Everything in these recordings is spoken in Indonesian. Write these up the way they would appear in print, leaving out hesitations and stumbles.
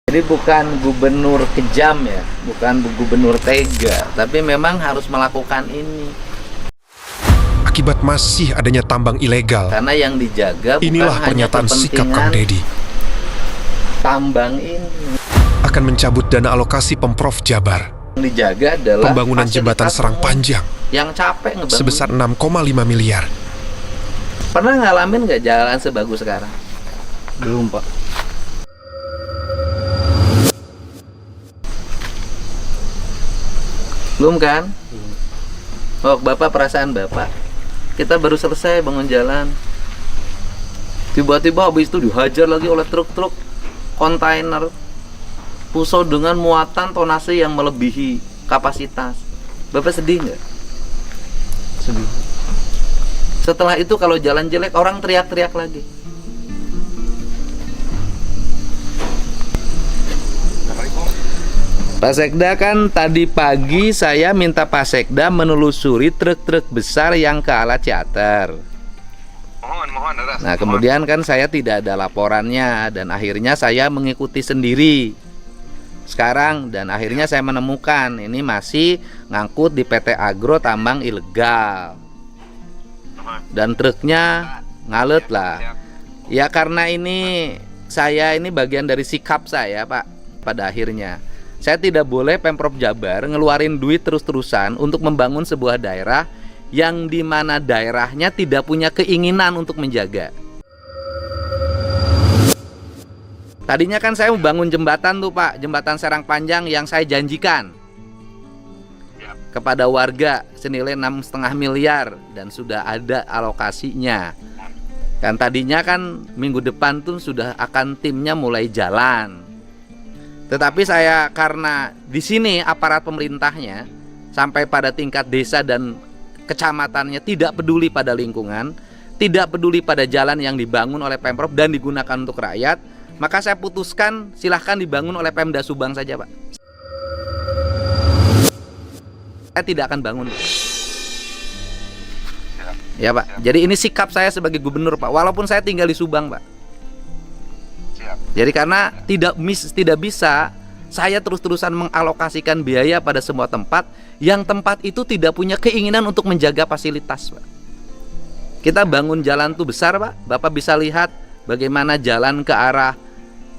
Jadi bukan gubernur kejam ya, bukan gubernur tega, tapi memang harus melakukan ini. Akibat masih adanya tambang ilegal, Karena yang dijaga inilah bukan hanya pernyataan sikap Kang kepentingan Deddy. tambang ini. Akan mencabut dana alokasi Pemprov Jabar. Yang dijaga adalah Pembangunan jembatan fasilitas Serang umum. Panjang Yang capek ngebangun. sebesar 6,5 miliar. Pernah ngalamin nggak jalan sebagus sekarang? Belum, Pak. Belum kan? Oh, Bapak, perasaan Bapak, kita baru selesai bangun jalan. Tiba-tiba habis itu dihajar lagi oleh truk-truk kontainer Puso dengan muatan tonase yang melebihi kapasitas. Bapak sedih nggak? Sedih. Setelah itu kalau jalan jelek, orang teriak-teriak lagi. Pak Sekda, kan tadi pagi saya minta Pak Sekda menelusuri truk-truk besar yang ke arah Ciater. Mohon, Aras. Nah, kemudian kan saya tidak ada laporannya dan akhirnya saya mengikuti sendiri. Sekarang dan akhirnya saya menemukan ini masih ngangkut di PT Agro tambang ilegal. Dan truknya ngalet lah. Ya karena ini saya ini bagian dari sikap saya, Pak. Pada akhirnya saya tidak boleh Pemprov Jabar ngeluarin duit terus-terusan untuk membangun sebuah daerah yang dimana daerahnya tidak punya keinginan untuk menjaga. Tadinya kan saya mau bangun jembatan tuh, Pak, jembatan Serang Panjang yang saya janjikan kepada warga senilai 6,5 miliar dan sudah ada alokasinya. Dan tadinya kan minggu depan tuh sudah akan timnya mulai jalan. Tetapi saya karena di sini aparat pemerintahnya sampai pada tingkat desa dan kecamatannya tidak peduli pada lingkungan, tidak peduli pada jalan yang dibangun oleh Pemprov dan digunakan untuk rakyat, maka saya putuskan silahkan dibangun oleh Pemda Subang saja, Pak. Saya tidak akan bangun. Ya, Pak. Jadi ini sikap saya sebagai gubernur, Pak. Walaupun saya tinggal di Subang, Pak. Jadi karena tidak bisa saya terus-terusan mengalokasikan biaya pada semua tempat yang tempat itu tidak punya keinginan untuk menjaga fasilitas, Pak. Kita bangun jalan tuh besar, Pak. Bapak bisa lihat bagaimana jalan ke arah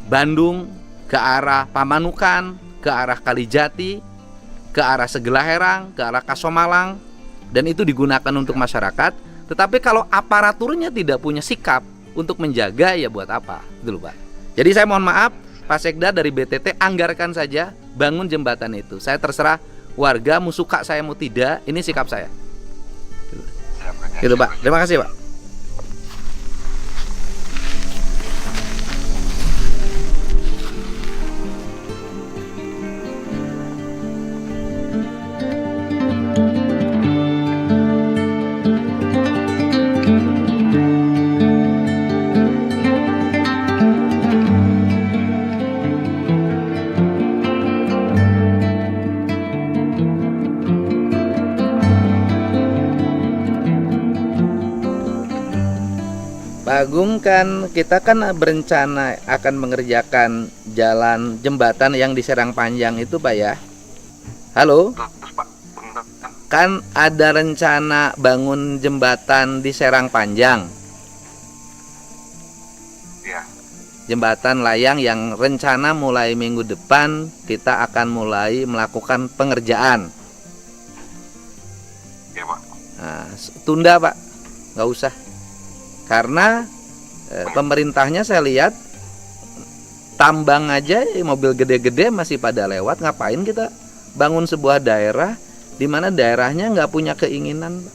Bandung, ke arah Pamanukan, ke arah Kalijati, ke arah Segelaherang, ke arah Kasomalang, dan itu digunakan untuk masyarakat. Tetapi kalau aparaturnya tidak punya sikap untuk menjaga, ya buat apa? Gitu loh, Pak. Jadi saya mohon maaf, Pak Sekda dari BTT anggarkan saja bangun jembatan itu. Saya terserah warga mau suka saya mau tidak, ini sikap saya. Gitu, Pak. Terima kasih, Pak. Pak Agung, kan kita kan berencana akan mengerjakan jalan jembatan yang di Serang Panjang itu, Pak, ya. Halo? Terus, Pak. Kan ada rencana bangun jembatan di Serang Panjang. Ya. Jembatan layang yang rencana mulai minggu depan kita akan mulai melakukan pengerjaan. Ya, Pak. Nah, tunda, Pak. Nggak usah. Karena pemerintahnya saya lihat tambang aja mobil gede-gede masih pada lewat. Ngapain kita bangun sebuah daerah di mana daerahnya nggak punya keinginan, Pak.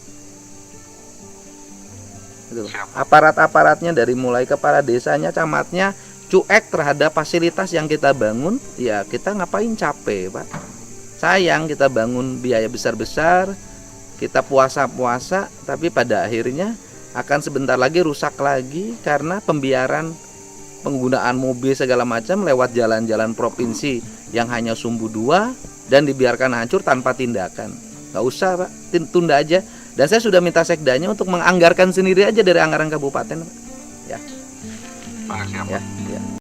Gitu. Aparat-aparatnya dari mulai kepala desanya, camatnya cuek terhadap fasilitas yang kita bangun. Ya kita ngapain capek, Pak. Sayang kita bangun biaya besar-besar, kita puasa-puasa, tapi pada akhirnya akan sebentar lagi rusak lagi karena pembiaran penggunaan mobil segala macam lewat jalan-jalan provinsi yang hanya sumbu 2 dan dibiarkan hancur tanpa tindakan. Gak usah, Pak, tunda aja. Dan saya sudah minta sekdanya untuk menganggarkan sendiri aja dari anggaran kabupaten, Pak. Ya. Makasih, Pak. Ya.